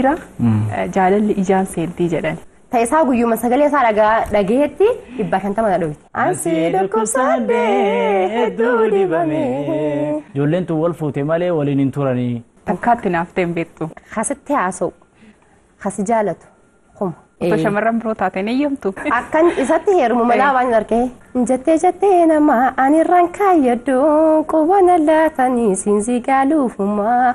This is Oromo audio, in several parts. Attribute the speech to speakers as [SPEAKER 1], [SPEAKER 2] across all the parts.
[SPEAKER 1] dhiira jaalalli ijaan seentii jedhan.
[SPEAKER 2] Taisaa guyyuma sagalee isaa dhagayetti 150 dhawiti. Ansi dhukkubsadhee hedduu dibamee.
[SPEAKER 3] Ijoolleen tun wal fuute malee waliin hin turanii.
[SPEAKER 1] Takkaatti naaftee hin beektu.
[SPEAKER 2] Kasitti haasa'u. Kasi jaalatu. Kuma.
[SPEAKER 1] Otoo shamarran biroo taateen eeyyamtu.
[SPEAKER 2] Akkan isatti heerumu malaa waan argee. Jettee nama ani irraan kaayyaddu qubana laatanii siinsi gaaluufumaa.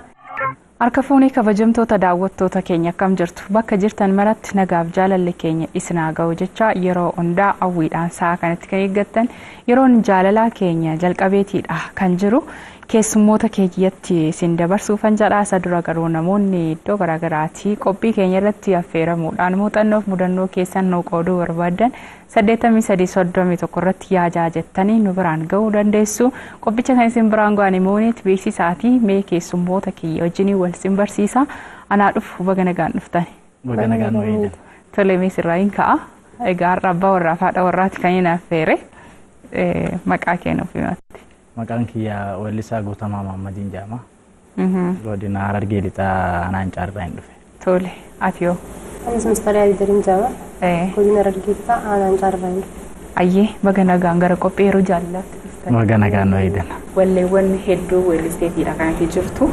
[SPEAKER 1] Harka fuunii kabajamtoota daawwattoota keenya akkam jirtu bakka jirtan maratti nagaaf jaalalli keenya isinaa ga'u jecha yeroo hundaa hawwiidhaan sa'a kanatti kan eeggattan yeroon jaalalaa keenya jalqabeetiidha kan jiru keessummoota keeyyatti isin dabarsuufan jedhaa isa dura garuu namoonni iddoo garaagaraatii qophii keenya irratti affeeramuudhaan muuxannoof mudannoo keessan nu qooduu barbaadan 8331 irratti yaajaa jettanii nu biraan ga'uu dandeessu qophicha kan isin biraan ga'anii mooneet beeksisaatii mee keessummoota kiyya wajjin wal sin barsiisa anaa dhufu baga nagaan dhuftani.
[SPEAKER 3] Baga nagaan nu eedan.
[SPEAKER 1] Tole mee sirraayin ka'a egaa har'a abbaa warraa fi haadha warraati kan hin affeere maqaa kennuuf himatti.
[SPEAKER 3] Maqaan kiyya Weellisaa Guutamaa Mahammadiin jedhama. Godina Harargee lixaa anaan caarraa hin dhufe.
[SPEAKER 1] Tole ati yoo.
[SPEAKER 2] Anis Mustariyaa Didariin jedhama. Godina Harargee lixaa anaan caarraa hin dhufe.
[SPEAKER 1] Ayyee baga nagaan gara qophii yeroo jaalalaatti dhuftani.
[SPEAKER 3] Baga nagaan nu eedan.
[SPEAKER 1] Walleewwan hedduu weellisteetiidha kanatti jirtu.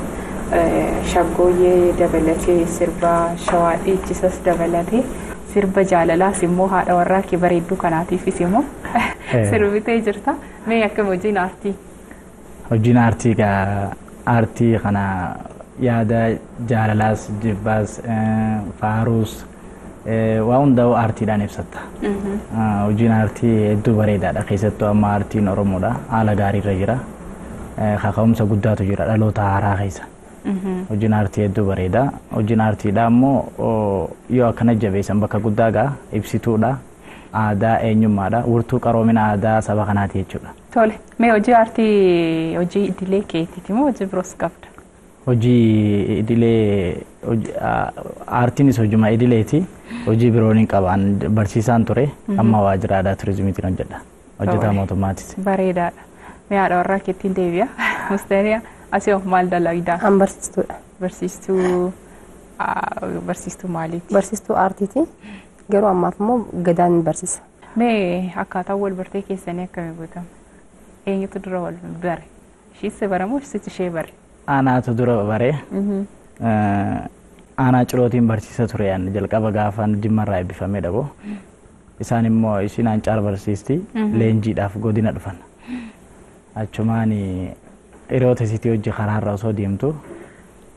[SPEAKER 1] Shaggooyyee dabalatee sirba shawaa dhiichisas dabalatee sirba jaalalaas immoo haadha warraa kee bareedduu kanaatiifis immoo sirbitee jirta. Mee akkam hojiin aartii?
[SPEAKER 3] Hojiin aartii aartii kana yaada jaalalaas jibbaas faaruus waa hundaa'u aartiidhaan ibsatta. Hojiin aartii hedduu bareedaadha keessattuu amma aartiin Oromoodha haala gaariirra jira. Kaka'umsa guddaatu jira dhaloota haaraa keessa. Hojiin aartii hedduu bareeda. Hojiin aartiidha ammoo yoo akkana jabeessan bakka guddaa ga'a ibsituudha. Aadaa eenyummaadha. Wurtuu qaroomina aadaa saba kanaati jechuudha.
[SPEAKER 1] Tole. Mee hojii aartii hojii idilee keetiiti moo hojii biroos qabda?
[SPEAKER 3] Hojii idilee aartiinis hojuma idileeti. Hojii biroon hin qaban barsiisaan ture. Amma waajjira aadaa turizimiitiin hojjedha. Hojjetaa mootummaatis.
[SPEAKER 1] Bareedaadha. Mee haadha warraa keettiin deebi'a. Mustariyaa asii maal dalagdaa?
[SPEAKER 2] An barsiistuudha.
[SPEAKER 1] Barsiistuu maaliiti?
[SPEAKER 2] Barsiistuu aartiiti. Garuu ammaaf immoo gadaan barsiisa.
[SPEAKER 1] Mee akkaataa wal bartee keessanii akkamii guutama? Eenyutu dura wal bare? Ishiis bare moo ishee bare?
[SPEAKER 3] Anaatu dura bare. Aanaa cirootiin barsiisa ture yaadne jalqaba gaafaan Jimmarraa eebbifamee dhaqoo. Isaan immoo ishiin Ancaar barsiisti leenjiidhaaf godina dhufan. Achumaan hiriyoota isiitii hojii karaarra osoo deemtu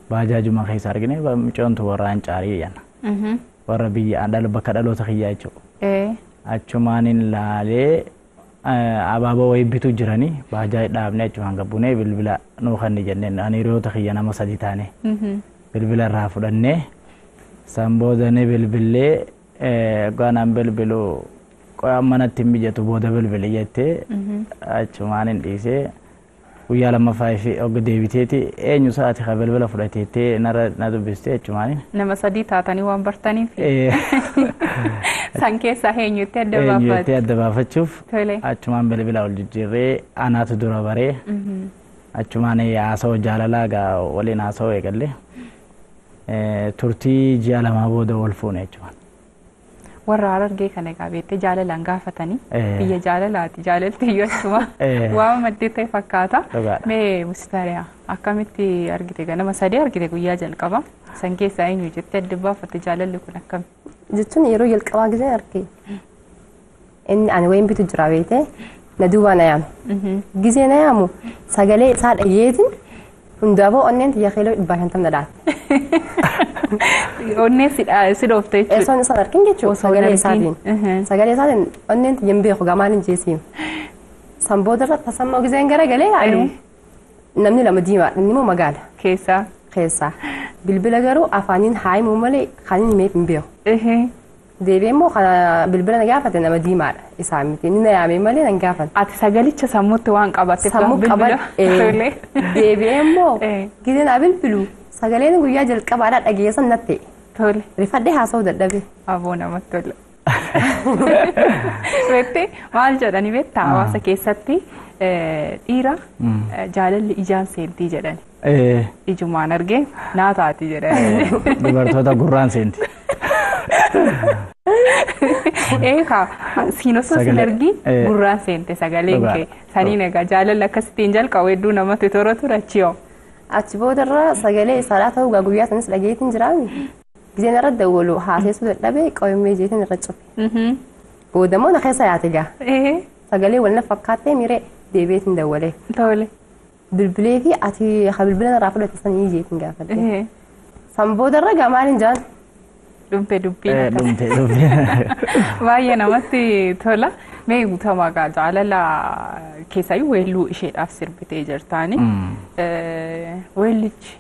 [SPEAKER 3] baajaajuma keessa argine mucoontu warra Ancaarii yanna. Warra biyya bakka dhaloota kiyyaa jechuudha. Achumaan ilaalee abaaboo wayii bituu jiranii baajaaji dhaabnee achumaan gabbuunee bilbila nuu kanni jenneen ani hiriyoota kiyya nama 3 taane. Bilbila irraa fudhannee san boodanii bilbilee gaanaan bilbiluu qo'aan manatti hin mijatu booda bilbile jettee achumaan hin dhiisee guyyaa lammaffaa fi ogga deebiteeti eenyu sa'aati ka bilbila fudhateettee na dubbistee achumaan.
[SPEAKER 1] Nama 3 taatanii waan bartaniif. San keessaa eenyutti adda baafatu?
[SPEAKER 3] Eenyutti adda baafachuuf achumaan bilbila ol jijjiirree anaatu dura baree achumaan haasawaa jaalalaa gaa waliin haasawaa eegalle turtii ji'a 2 booda wal fuune jechuudha.
[SPEAKER 1] Warra Harargee kana egaa beektee jaalalaan gaafatanii biyya jaalalaati jaalaltee yoo achuma waan maddee ta'e fakkaata. Mee Mustariyaa akkamitti argite ganama 3 argite guyyaa jalqaba san keessaa eenyu jettee adda baafatte jaalalli kun akkami?
[SPEAKER 2] Jechuun yeroo jalqabaa gisee arge inni ani wayin bitu jira beekte na duuba na yaamu. Gisee na yaamu sagalee isaa dhageetiin hundaafuu onneen xiyya keeloo 150 na dhaatte.
[SPEAKER 1] Onneen si dhoofte jechuudha.
[SPEAKER 2] Eessoon isaan argin jechuudha sagalee isaatiin. Sagalee isaatiin onneen xiyyan beeku gamaan hin jeesiin. San booda irratti tasammoo giseen garagalee namni 2 diimaa inni immoo magaala. Keessaa. Bilbila garuu afaaniin haayimuu malee kan inni meef hin beeku. Deebi'ee immoo bilbila na gaafate nama diimaadha isaa miti inni na yaamee malee na gaafate.
[SPEAKER 1] Ati sagalicha sammuutti waan qabatte
[SPEAKER 2] sammuu qabadhe. Deebi'ee immoo giseen bilbilu sagaleen guyyaa jalqabaadhaa dhageessan natte.
[SPEAKER 1] Tole.
[SPEAKER 2] Rifadhee haasa'uu dadhabe.
[SPEAKER 1] Aboo namatti tola. Beektee maal jedhanii beektaa hawaasa keessatti dhiira jaalalli ijaan seentii jedhan. Ijumaan argee naa taati jedhan.
[SPEAKER 3] Dubartoota gurraan seenti.
[SPEAKER 1] Eekaa siin osoo sin argin gurraan seente sagaleen kee saniin egaa jaalalli akkasittiin jalqabu hedduu namatti tola ture achiyoo.
[SPEAKER 2] Achi boodarra sagalee isaadhaa ta'uu guyyaa sanis dhageetiin jiraami. Gizeen irra dawwalu haasessuu dadhabee qawwee jeetiin irra cufe. Boodamoo na keessa yaate gaa. Sagalee walna fakkaattee miree deebiitiin dawwalee.
[SPEAKER 1] Tole.
[SPEAKER 2] Bilbilee fi ati bilbila irraa fudhatte sanii jeetiin gaafadhe. San boodarra gaa maaliin jaan?
[SPEAKER 1] Dhumpee dubbiin. Baay'ee namatti tola. Mee guutamaa gaa jaalala keessaayyuu weelluu isheedhaaf sirbitee jirtaani. Weellichi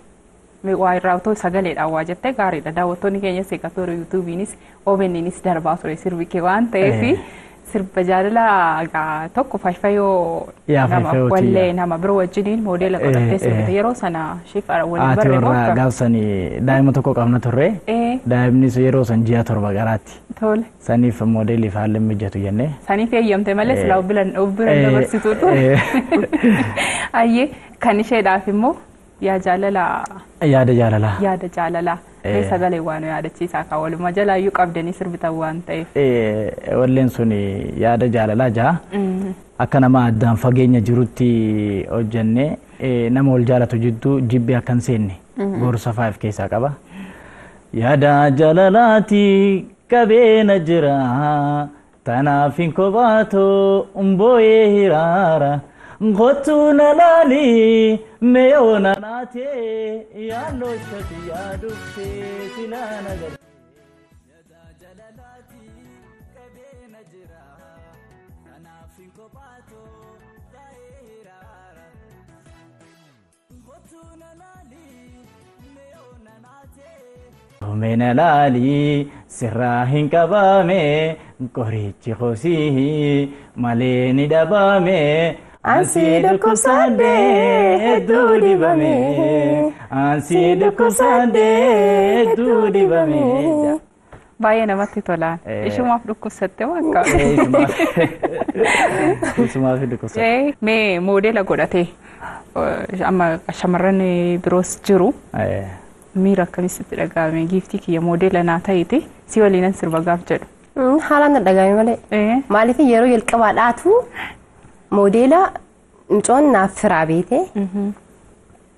[SPEAKER 1] waa irraa otoo sagaleedhaan waa jettee gaariidha. Daawwattoonni keenyas egaa toora yuutuubiinis OBN'nis darbaa ture sirbi kee waan ta'eef sirba jaalala tokko faayifayoo nama wallee nama biroo wajjiniin moodeela godhattee sirbite yeroo sana shiifara waliin barree
[SPEAKER 3] Ati warra gaafsanii daa'ima tokko qabna turre daa'imnis yeroo san ji'a 7 garaatti.
[SPEAKER 1] Tole.
[SPEAKER 3] Saniif moodeeliif haalli mijatu jennee.
[SPEAKER 1] Saniif eeyyamte malee silaa biran dabarsituu ture. Ayyee kan isheedhaaf immoo yaa jaalala.
[SPEAKER 3] Yaada jaalalaa.
[SPEAKER 1] Yaada jaalalaa. Sagalee waan yaadachiisaa kan walumaa jalaayyuu qabdanii sirbitan waan ta'eef.
[SPEAKER 3] Walleen sun yaada jaalalaa jaa. Akka nama addaan fageenya jirutti hojjennee nama wal jaalatu jidduu jibbi akka hin seenne gorsa 5 keessaa qaba. Yaada jaalalaati qabeena jira tanaaf hin kobaatoo mbooyee hiraara. Ngotuna lali meona nate yalo shati yadufte silana gadi yada jalalati kabena jira anafin kopato kairara ngotuna lali meona nate mena lali sirrahin kabame korichi khosihi maleni dabame Ansi dukusande dudi bame Ansi dukusande dudi bame
[SPEAKER 1] Baay'ee namatti tola. Ishumaaf dhukkubsatte makka.
[SPEAKER 3] Ishumaaf dhukkubsatte.
[SPEAKER 1] Mee moodeela godhatee amma shamarran biroos jiru. Miira akkamitti dhagahame giiftii kiyya moodeela naa ta'eeti si waliinan sirba gaaf jedhu.
[SPEAKER 2] Haalaan dhagahame malee. Maaliif yeroo jalqabaa dhaatu moodeela mucoon naaf firaa beete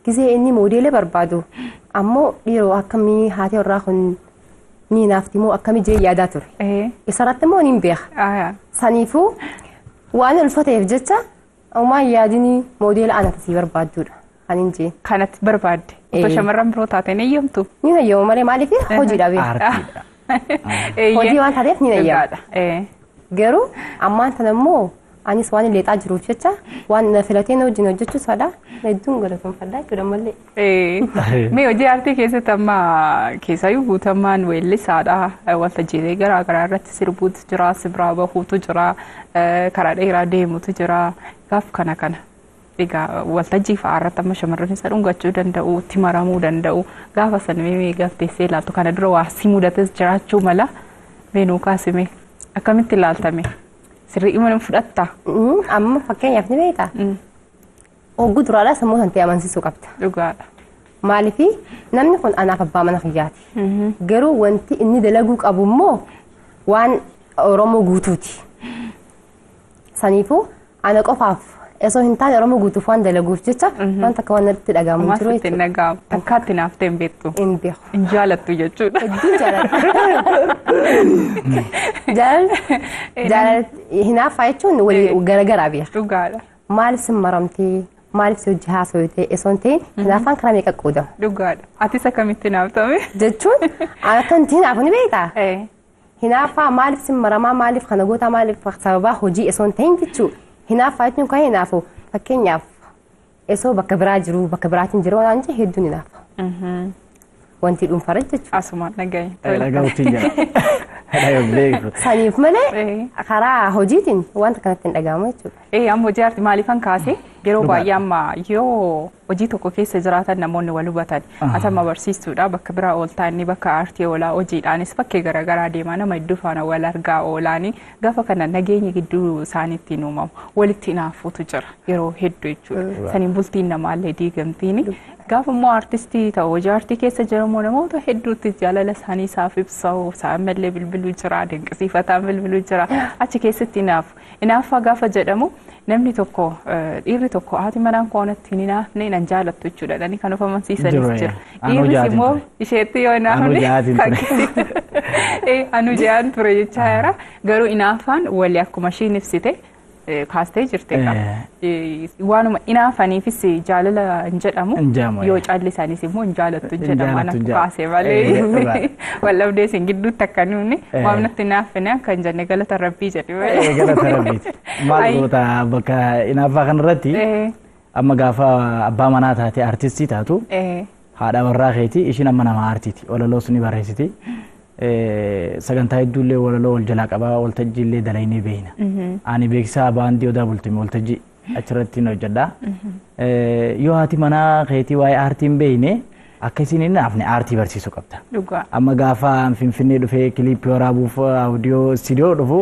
[SPEAKER 2] gisee inni moodeela barbaadu ammoo dhiiroo akkamii haati warraa kun ni naafti moo akkamii jee yaadaa ture isarratti immoo niin beeka saniifuu waan ulfateef jecha ammaa yaadini moodeela ana tasii barbaadduudha kanin jee
[SPEAKER 1] kanatti barbaadde ufa shamarran biroo taateen eeyyamtu
[SPEAKER 2] ni hayyamu malee maaliif hojiidha beeka hojii waan taateef ni hayyama garuu ammaan tan ammoo anis waan leexaa jiruuf jecha waan filateen wajjin hojjechuu saadha hedduun galateeffadhaa jechuudha malee.
[SPEAKER 1] Mee hojii aartii keessatti amma keessaayyuu guutamaan weellisaadha waltajjiilee garaa garaa irratti sirbuutu jira sibraa bahuutu jira karaa dheeraa deemutu jira gaaf kana egaa waltajjii fa'aa irratti amma shamarran isa dhungachuu danda'u itti maramuu danda'u gaafa san mee gaafteessee ilaaltu kana dura waa si mudates jiraachuu mala mee nuu kaasime akkamitti ilaaltame. Sirrii imanuun fudhatta.
[SPEAKER 2] Amma fakkeenyaaf ni beektaa? Ogguu duraadhaa sammuu santee amansiisuu qabda.
[SPEAKER 1] Dhugaadha.
[SPEAKER 2] Maaliif namni kun anaaf abbaa mana kiyyaati. Garuu wanti inni dalaguu qabu immoo waan Oromoo guutuuti. Saniifuu ana qofaaf osoo hin taane Oromoo guutuuf waan dalaguuf jecha wanta akka waan natti dhagahamu jiru.
[SPEAKER 1] Ammas itti dhagahamu. Takkaatti naaf ta'e hin beektu.
[SPEAKER 2] Hin beeku.
[SPEAKER 1] Hin jaalattu jechuudha.
[SPEAKER 2] Hedduu jaalladha. Jaalladha hinaaffaa jechuun walii garagaraa beeka.
[SPEAKER 1] Dhugaadha.
[SPEAKER 2] Maaliif sin maramtee maaliif si hojii haasawitee osoo hin ta'in hinaaffaan karaa meeqa qoodama.
[SPEAKER 1] Dhugaadha. Atis akkamitti naaf ta'e?
[SPEAKER 2] Jechuun akka hin hinaafu ni beektaa? Hinaaffaa maaliif sin maramaa maaliif kana gootaa maaliif sababaa hojii osoo hin ta'in jechuudha. Hinaaffaa jechuun kan hinaafu fakkeenyaaf osoo bakka biraa jiru bakka biraatiin jiru waan jedhe hedduun hinaafa. Wanti dhuunfaa jechuudha.
[SPEAKER 1] Asumaan dhagaye.
[SPEAKER 3] Dhagahuutiin jira.
[SPEAKER 2] Saniif malee karaa hojiitiin wanta kanatti hin dhaga'amu jechuudha.
[SPEAKER 1] Amma hojii aartii maaliifan kaasee yeroo baay'ee amma yoo hojii tokko keessa jiraatan namoonni wal hubatan atama barsiistuudha bakka biraa ooltaa inni bakka aartii oolaa hojiidhaanis bakkee garaagaraa deemaa nama hedduu faana wal argaa oolaanii gaafa kana nageenyi gidduu isaaniitti uumamu walitti hinaafuutu jira yeroo hedduu jechuudha. Saniin bultiin namaallee diigamtiin gaafa immoo aartistii ta'u hojii aartii keessa jiramu namoota hedduutti jaalala isaanii isaaf ibsa'u saamallee bilbiluu jira dinqisiifataan bilbiluu jira achi keessatti inaaffaa gaafa jedhamu namni tokko dhiirri tokko haati manaan koonatti hin inaafne nan jaalattu jechuudha dhani kan of amansiisanis jira dhiirris immoo isheetti yoo inaafne anu jaan ture jechaa jira garuu inaaffaan walii akkuma ishiin ibsite kaastee jirte waanuma inaafaniifis jaalala hin jedhamu yoo caallisaanis immoo hin jaalattu jedhama ana kaasee malee wallabdee isin gidduutti akka nuuni waamnatti inaafne akka hin jenne galata rabbii jedhe malee
[SPEAKER 3] galata rabbiiti maal goota bakka inaaffaa kanarratti amma gaafa abbaa manaa taate aartistii taatu haadha warraa keetii ishiin amma nama aartiiti walaloos ni barreessiti sagantaa hedduullee walaloo wal jalaa qabaa waltajjiillee dalaynee beeyna. Ani beeksisaa baandii odaa bultime waltajjii achirratti hojjedha. Yoo haati manaa keetii waa'ee aartiin beeyne akka isin hin naafne aartii barsiisuu qabda. Amma gaafa Finfinnee dhufee kiliippii waraabuuf audiyoo istiidiyoo dhufu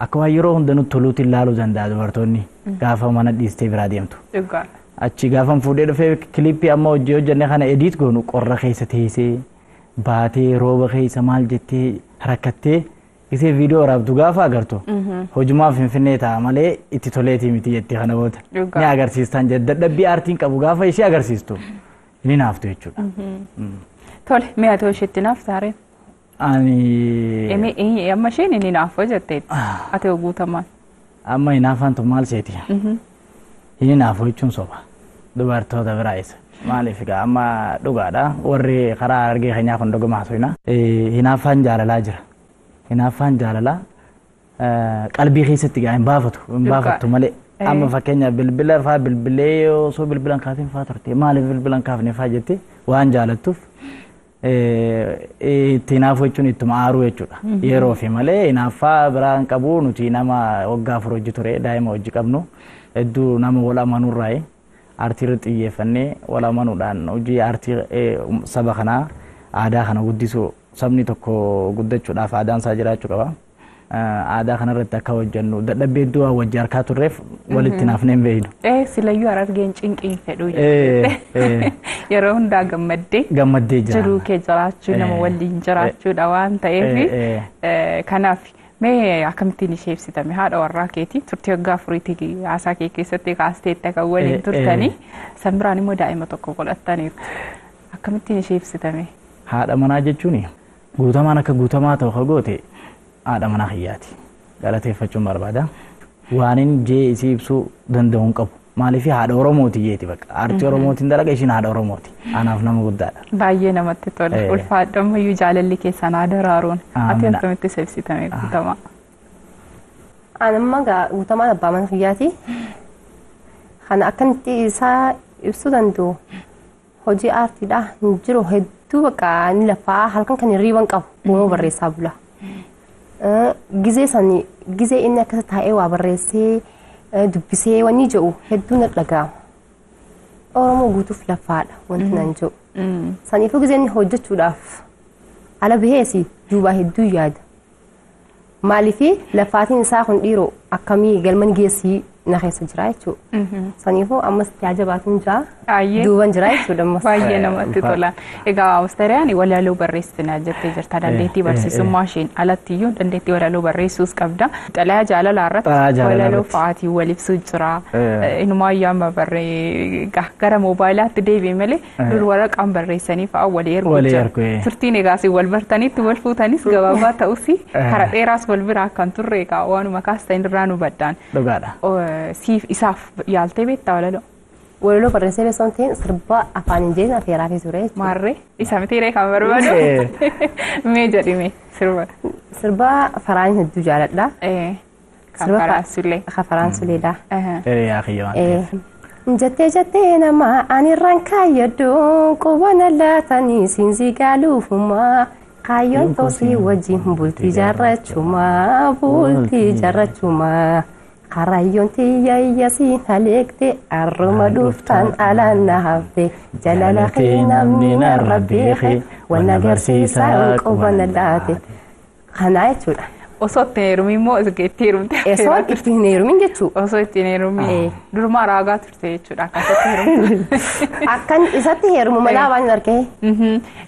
[SPEAKER 3] akka waan yeroo hunda nutti toluutti ilaaluu danda'a dubartoonni gaafa mana dhiistee biraa deemtu. Achi gaafa fuudhee dhufee kiliippii amma hojii hojjenne kana ediit goonu qorra keessa teessee baatee rooba keessa maal jettee rakkattee isee viidiyoo waraabdu gaafa agartu hojumaa Finfinnee ta'a malee itti toleetii miti jettee kana booda ni agarsiistan jedha dadhabbii aartiin qabu gaafa ishee agarsiistu ni naaftu jechuudha.
[SPEAKER 1] Tole mi'a ta'u isheetti naaftaare.
[SPEAKER 3] Ani
[SPEAKER 1] amma isheen inni naafoo jetteetti ati guutamaan.
[SPEAKER 3] Amma hinaafaan tun maal seeti? Inni naafoo jechuun soba dubartoota biraa isa. Maaliif egaa amma dhugaadha warri karaa argee keenyaa kun dhugumaa suna hinaaffaan jaalalaa jira hinaaffaan jaalalaa qalbii keessatti gaa hin baafattu malee amma fakkeenya bilbila faa bilbilee osoo bilbilan kaateen faa turte maaliif bilbilan kaafne faa jette waan jaalattuuf itti hinaafuu jechuun ittuma aaruu jechuudha yeroo fi malee hinaaffaa biraan qabu nuti nama waggaa afur hojii ture daa'ima hojii qabnu hedduu nama wal amanuurraayi. Aartii irratti xiyyeeffannee wal amanuudhaan hojii aartii saba kanaa aadaa kana guddisuu sabni tokko guddachuudhaaf aadaan isaa jiraachuu qaba. Aadaa kanarratti akka hojjennu dadhabbii hedduu wajji harkaa turreef walitti naafnee hin beeynu.
[SPEAKER 1] Silayyuu argeen cinqiin fedhuu yeroo hundaa gammaddee jiruu kee jiraachuu nama waliin jiraachuudha waan ta'eef kanaaf. Mee akkamittiin ishee ibsitame haadha warraa keetii turtii waggaa afuriitii haasaa kee keessatti kaasteetta kan waliin turtanii san biraan immoo daa'ima tokko godhattaniirtu akkamittiin ishee ibsitame?
[SPEAKER 3] Haadha manaa jechuun guutamaan akka guutamaa ta'u kagoote haadha manaa kiyyaati galateeffachuun barbaada waanin jee isii ibsuu danda'u hin qabu maaliif haadha Oromooti jeeti bakka aartii Oromootiin dalaga ishiin haadha Oromooti anaaf nama guddaadha.
[SPEAKER 1] Baay'ee namatti tola ulfaadha ammayyuu jaalalli keessan daraaruun ati akkamitti ibsitame guutamaa?
[SPEAKER 2] Anamma guutamaan abbaa mana kiyyaati kana akkamitti isaa ibsuu danda'u hojii aartiidha hin jiru hedduu bakka ni lafaa halkan kan hirriiban qabu uumoo barreessaa bula. Gizee inni akkasa taa'ee waa barreessee dubbisee wanni jedhu hedduu na dhaga'ama. Oromoo guutuuf lafaadha wanti nan jedhu. Saniifuu gizee inni hojjechuudhaaf ala baheesi duubaa hedduu yaada. Maaliifii lafaatiin isaa kun dhiiroo akkamii galman geessii na keessa jira jechuudha. Saniifuu ammas jaajabaatuun jira duuban jira jechuudha ammas.
[SPEAKER 1] Baay'ee namatti tola. Egaa Awustiriyaan walaloo barreessitina jettee jirta dandeettii barsiisummaa isheen alatti iyyuu dandeettii walaloo barreessuus qabda. Xalayaa jaalalaa irratti walaloo fa'aatii wal ibsuu jira. Inumaa ayyaama gara moobaayilatti deebi'e malee dur waraqaan barreessanii fa'aa walii erguu jira. Turtiin egaa si wal bartanitti wal fuutanis gabaabaa ta'us karaa dheeraas wal biraa kan turre egaa waanuma kaastan irraa nu baddaan.
[SPEAKER 3] Dhugaadha.
[SPEAKER 1] Siif isaaf yaaltee beektaa walaloo?
[SPEAKER 2] Walaloo barreessee beeksoon ta'in sirba afaan Ingiliziin afeeraa fi ture.
[SPEAKER 1] Maarree isa mitiiree kan barbaadu? Mee jedhime sirba?
[SPEAKER 2] Sirba Faraansi hedduu jaaladha.
[SPEAKER 1] Kan Faraansulee.
[SPEAKER 2] Kan Faraansuleedha.
[SPEAKER 3] Yaa kiyyoo.
[SPEAKER 2] Jettee nama ani irraan kaayyaddu qubana laatanii siinsi gaaluufuma Kaayyoon tosii wajjin bultii jaarrachuma Karayyoon tiyyayyasii haleekte arruma dhuftaan alaan na hafte jalala namni narra beeke waan agarsiisaa qubana laate. Kanaa jechuudha.
[SPEAKER 1] Osoo itti heerumii immoo itti heerumte.
[SPEAKER 2] Osoo itti hin heerumin jechuudha.
[SPEAKER 1] Osoo itti hin heerumii durumaa raagaa turte jechuudha akkasitti heerumte.
[SPEAKER 2] Akkan isatti heerumu malaa waan argee.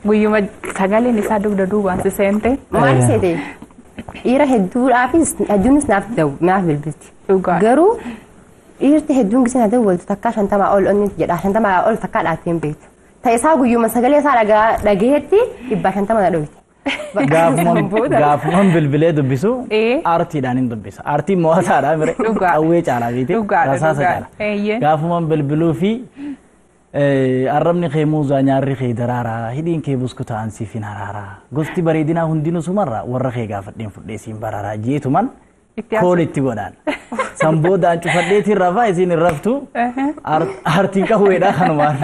[SPEAKER 1] Guyyuma sagaleen isaa dugda duubaan si seente.
[SPEAKER 2] Maal seete? Dhiira hedduudhaafis naaf bilbilti. Garuu dhiirti hedduun gisee na dawwaltu takkaa 50 ol onni jedha 50 ol takkaa dhaatteen beektu. Ta'isaa guyyuma sagalee isaa dhagayetti 150 na dhawite.
[SPEAKER 3] Gaafumaan bilbilee dubbisu aartiidhaan hin dubbisa. Aartiin mo'ataadha mire qawwee caalaa beekte rasaasa caala. Gaafumaan bilbiluu fi arrabni kee muuzaa nyaarri kee daraaraa hidhiin kee buskutaan siif hin haraaraa gosti bareedinaa hundinuu sumarraa warra kee gaafadheen fudhee siin baraaraa jeetuman kool itti godhaan. Samboodaan cufadheetiin rafaa isin hin raftu aartiin qawweedhaa kanumaan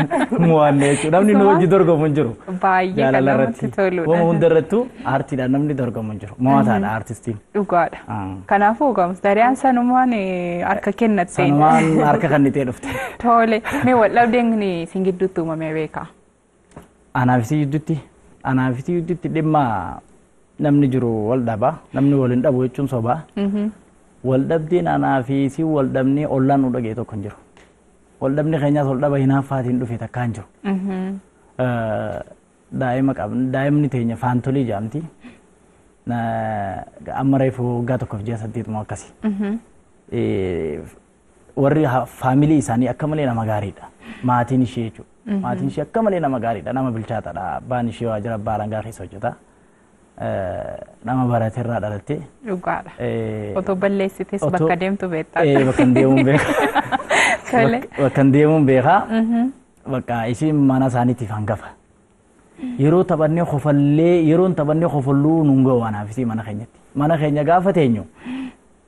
[SPEAKER 3] mo'anne jechuudha. Namni nu hojii dorgomu hin jiru.
[SPEAKER 1] Baay'ee kan namatti toludha.
[SPEAKER 3] Wama hundarrattuu aartiidhaan namni dorgomu hin jiru. Mo'ataadha aartistiin.
[SPEAKER 1] Dhugaadha. Kanaafuu Dariyaan sanumaan harka kennatte.
[SPEAKER 3] Sanumaan harka kannitee dhufte.
[SPEAKER 1] Tole. Mee waldhabdeen isin gidduutti uumamee beekaa?
[SPEAKER 3] Anaafisii gidduutti dhimma namni jiru wal dhaba. Namni wal hin dhabu jechuun sobaa. Waldhabdeen anaafisii waldhabnee ollaan nu dhagee tokko hin jiru. Waldhabni keenyaas waldhaba hinaaffaatiin dhufe takka hin jiru. Daa'imni teenya faantolii jaamti. Amma reefu waggaa tokkoof ji'a 8 akkasi. Warri faamilii isaanii akka malee nama gaariidha. Maatiin ishee jechuudha. Maatiin ishee akka malee nama gaariidha. Nama bilchaataadha. Abbaan ishee waajjira abbaa alangaa keessa hojjeta. Nama barateerraa dhalatte.
[SPEAKER 1] Dhugaadha. Otoo balleessites bakka deemtu beektaa.
[SPEAKER 3] Bakka deemuun beeka. Bakka deemuun beeka. Bakka isiin mana isaaniitiif hangafa. Yeroo taphannee qofalluu nuun ga'u anaafisii mana keenyatti. Mana keenya gaafa teenyu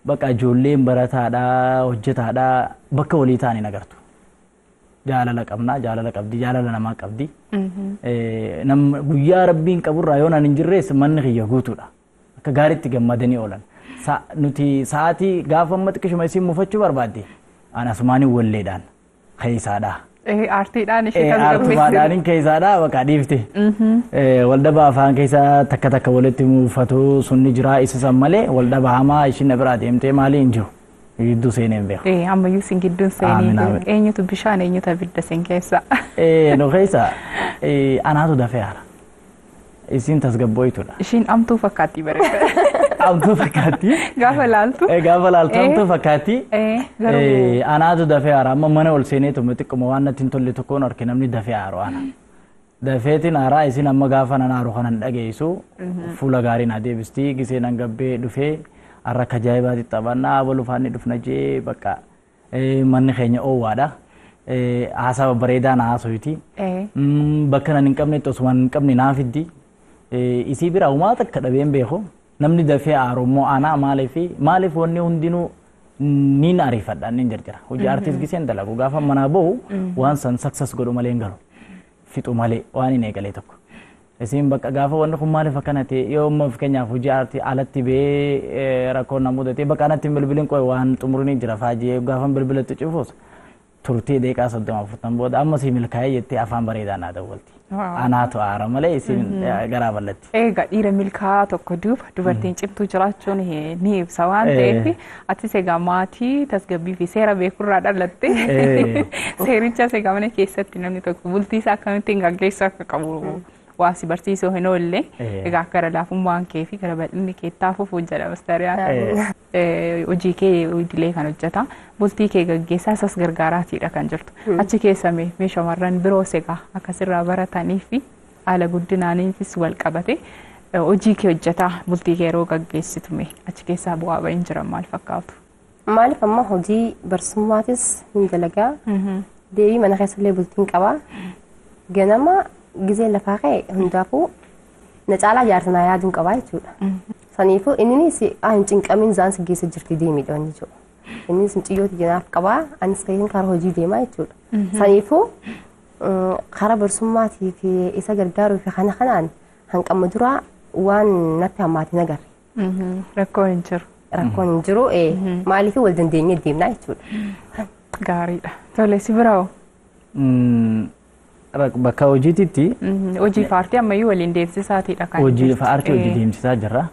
[SPEAKER 3] bakka ijoolleen barataadhaa hojjetaadhaa bakka walii ta'anii agartu. Jaalala qabnaa, jaalala qabdi, jaalala namaa qabdi. Guyyaa rabbiin qaburraa yoo hin jirrees manni kiyya guutuudha. Akka gaariitti gammadanii oolan. Nuti sa'aatii gaafa amma xiqqishuma isiin mufachuu barbaadde anasumaaniin walleedhaan keessaadhaa.
[SPEAKER 1] Aartiidhaan ishee kan
[SPEAKER 3] Aartumaadhaan keessaadhaa bakka dhiifte. Waldhabaa afaan keessa takka walitti muufatu sunni jira isa san malee waldhabaa hamaa ishiin na biraa deemtee maalii hin jiru. Gidduu seenee hin beeku.
[SPEAKER 1] Ammayyuu sin gidduun seenee eenyutu bishaan eenyutu abidda sin keessa.
[SPEAKER 3] No keessa anaatu dafee haara. Isiin tasgabbooytuudha.
[SPEAKER 1] Ishiin amtuu fakkaatti bareeda.
[SPEAKER 3] Amtuu fakkaatti.
[SPEAKER 1] Gaafa laaltu.
[SPEAKER 3] Gaafa laaltu amtuu fakkaatti. Anaatu dafee haara amma mana ol seenee tumme xiqquma waan natti hin tolle tokkoon arge namni dafee haaru ana. Dafeetiin haaraa isin amma gaafa nan haaru kanan dhageessu fuula gaariin adeebistii gisee nan gabbee dhufee. Arra ajaa'ibaatti taphannaa walufaanni dhufna jee bakka manni keenya oowwaadha. Haasawa bareedaan haasoyti. Bakka nan hin qabnetti osuma hin qabne naaf iddi. Isii bira uumaa takka dhabeen beeku. Namni dafee haarummoo aanaa maaliif wanni hundinuu niin ariifadhaan niin jarjara. Hojii aartiis giseen dalagu gaafa manaa bahu waan san saksas godhu malee hin galu. Fixu malee waan hin eegalee tokko. Isin bakka gaafa wanni kun maaliif akkana ta'e yoo amma fakkeenyaaf hojii aartii alatti bee rakkoon na mudate bakka anatti bilbiliin qo'e waan xumuranii jira faajee gaafa bilbilatti cufuus turtii deeqaa 30 booda amma si milkaa'ee jettee afaan bareedaan haa dawwalti. Anaatu aara malee isin garaa bal'atti.
[SPEAKER 1] Egaa dhiira milkaa'aa tokko dubartiin cimtuu jiraachuun ni ibsa waan ta'eef atis egaa maatii tasgabbii fi seera beekurraa dhalatte seericha egaa mana keessatti namni tokko bultii isaa akkamittiin gaggeessuu akka qabu. Waan si barsiisuu hin oolle egaa gara laafummaan kee fi gara bal'inni kee taafuuf jedhamas Dariyaan hojii kee idilee kan hojjeta bultii kee gaggeessaa isas gargaaraatiidha kan jirtu achi keessa mee shamarran biroos egaa akkasirraa baratanii fi haala guddinaaniifis wal qabate hojii kee hojjetaa bultii kee yeroo gaggeessitu mee achi keessaa bu'aa bahin jiran maal fakkaatu?
[SPEAKER 2] Maaliif amma hojii barsummaatis hin dalagaa deebii mana keessallee bultiin qabaa ganama gisee lafaa ka'e hundaafuu na caalaa jaarsanaa yaaduun qabaa jechuudha. Saniifuu innis hin cinqamiin zaan si geessa jirti deemiidhaan jechuudha. Innis mucayyooti janaaf qabaa anis ta'een karaa hojii deemaa jechuudha. Saniifuu karaa barsummaatii fi isa gargaaruu fi kanaan hanqamma duraa waan natti hammaati nagar.
[SPEAKER 1] Rakkoon hin jiru.
[SPEAKER 2] Rakkoon hin jiru maaliif wal dandeenye deemnaa jechuudha.
[SPEAKER 1] Gaariidha. Tole si biroo.
[SPEAKER 3] Bakka hojiititti.
[SPEAKER 1] Hojii paartii ammayyuu waliin deemsisaatiidha kan.
[SPEAKER 3] Hojii paartii hojii deemsisaa jirra.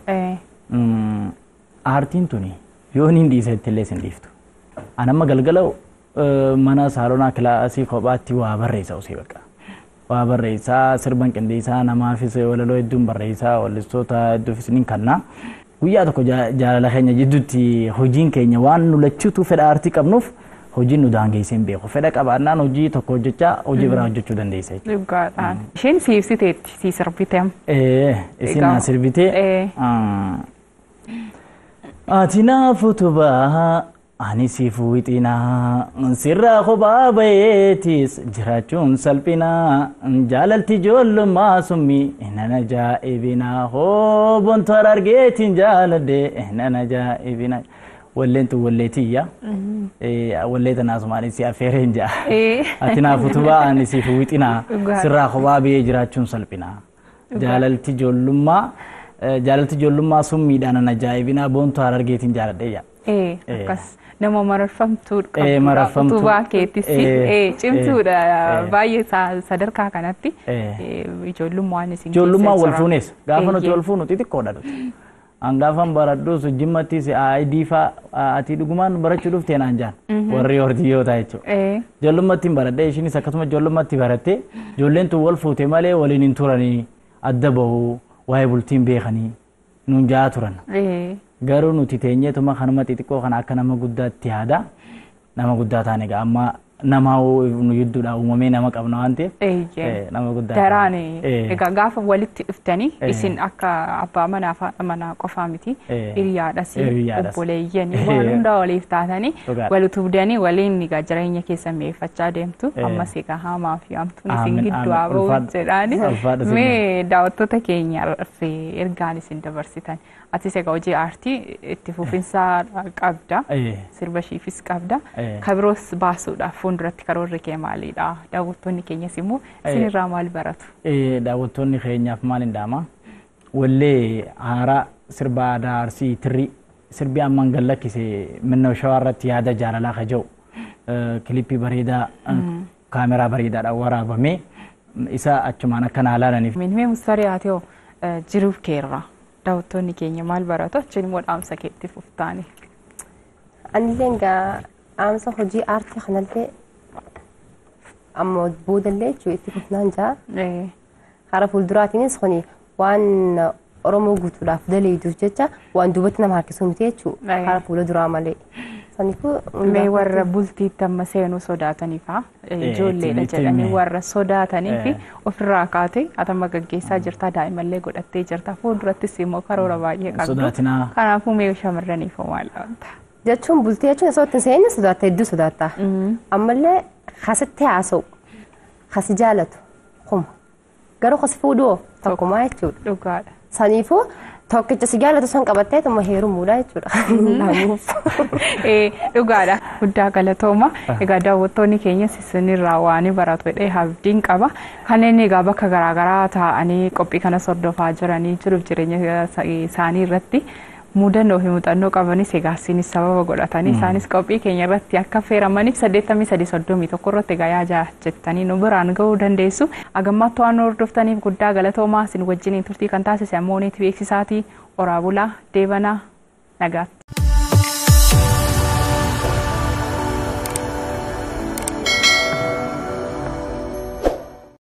[SPEAKER 3] Aartiin tuni yoo hin dhiisetti illee sin dhiiftu. An amma galgala mana saalonaa kilaasii kophaatti waa barreessa osoo baqa. Waa barreessaa sirban qindeessaa namaafis walaloo hedduun barreessaa wallistoota hedduufis ni kanna. Guyyaa tokko jaalala keenya jidduutti hojiin keenya waan nu lachuutu fedha aartii qabnuuf hojiin nu daangeessee hin beeku. Fedha qabaannaan hojii tokko hojjechaa hojii biraa hojjechuu dandeessa.
[SPEAKER 1] Dhugaadhaan. Isheen si ibsiteetti si sirbitee.
[SPEAKER 3] Isin na sirbitee. Ati naaf utubaa ani siif wixinaa sirraa kophaa baheetis jiraachuun salphinaa jaalalti ijoollummaa summii nan ajaa'ibinaa hoobon toora argeetiin jaaladhe nan ajaa'ibinaa. Walleetu walleetiyya. Walleeta naasumaan si affeereen jaa. Ati naaf utubaa ani siif wixinaa sirraa kophaa bahee jiraachuun salphinaa jaalalti ijoollummaa summiidhaan nan ajaa'ibinaa hoobon toora argeetiin jaaladhe jaa.
[SPEAKER 1] Akkas nama mararfamtuu qabdu utubaa keettis cimtuudha baay'ee sadarkaa kanatti ijoollummaan isin keessa
[SPEAKER 3] ijoollummaan wal fuunes gaafa nuti wal fuunu xixiqqoodha nuti hangaafan baradhuus jimmattis aayidii fa'aa ati dhugumaan barachuu dhuftee naan jaan warri hortiyyoota jechuudha ijoollummaatti hin baradhee ishiinis akkasuma ijoollummaatti barattee ijoolleen tun wal fuute malee waliin hin turanii adda bahuu waa'ee bultiin beekanii nuun jaa turan. Garuu nuti teenyeetuma kanuma xixiqqoo kana akka nama guddaatti yaada nama guddaa taane egaa amma nama nu yidduudha uumamee nama qabna waan ta'eef nama guddaa
[SPEAKER 1] daraan egaa gaafa walitti dhuftanii isin akka abbaa manaa fi haadha manaa qofaa miti hiriyaadhas obboleeyyanii waan hundaa waliif taatanii wal utubdanii waliin egaa jireenya keessan mi'eeffachaa deemtu ammas egaa hamaa fi hamtuun isin gidduu haa ba'u jedhaani mee daawwattoota keenya ergaan isin dabarsitan. Atis egaa hojii aartii itti fufinsaa qabda sirba ishiifis qabda kabiroos baasuudhaaf fuulduratti karoorri kee maalidha daawwattoonni keenyas immoo isinirraa maal baratu?
[SPEAKER 3] Daawwattoonni keenyaaf maal hin dhaama wallee haaraa sirba aadaa arsii tirri sirbi amman gallakkise minnoo shawaa irratti yaada jaalalaa kaja'u kilipii bareedaa kaameraa bareedaadhaan waraabamee isa achumaan akka naalaalaniif.
[SPEAKER 1] Mee Mustaree haa ta'u jiruuf keerra. Daawwattoonni keenya maal baratu achiin immoo dhaamsa keetti fuftaani.
[SPEAKER 2] Anillee egaa dhaamsa hojii aartii kanallee ammoo boodallee jechuudha itti fufnaan jaa. Hara fuulduraatiinis kuni waan Oromoo guutuudhaaf daleeduuf jecha waan duubatti nama harkisuu miti jechuudha hara fuulduraa malee.
[SPEAKER 1] Mee warra bultiitti amma seenuu sodaataniifaa ijoolleedha jedhanii warra sodaatanii fi ofirraa kaatee atama gaggeessaa jirta daa'imallee godhattee jirta fuuldurattis immoo karoora baay'ee qabdu kanaafuu mee shamarraniif maal dhaamta?
[SPEAKER 2] Jechuun bultii jechuun osoo ittiin seenne sodaatta hedduu sodaatta ammallee kasitti haasa'u kasi jaalatu kuma garuu kasi fuudhoo tokkumaa jechuudha.
[SPEAKER 1] Dhugaadha.
[SPEAKER 2] Saniifuu tokkicha si jaalatu san qabattee tuma heerumuudha jechuudha.
[SPEAKER 1] Dhugaadha. Guddaa galatooma. Egaa daawwattoonni keenyas isinirraa waan baratu jedhee abdiin qaba. Kanneen egaa bakka garaagaraa taa'anii qophii kana hordofaa jiranii jiruuf jireenya isaanii irratti mudannoo fi muuxannoo qabanis egaa isinis sababa godhatanii isaanis qophii keenya irratti akka affeeramaniif 8331 irratti egaa yaada jettanii nu biraan ga'uu dandeessu. Agammaatti waan hordoftaniif guddaa galatoomaa isin wajjiniin turtii kan taasise ammoo neeti beeksisaatii Oraabulaa Deebanaa Nagaatti.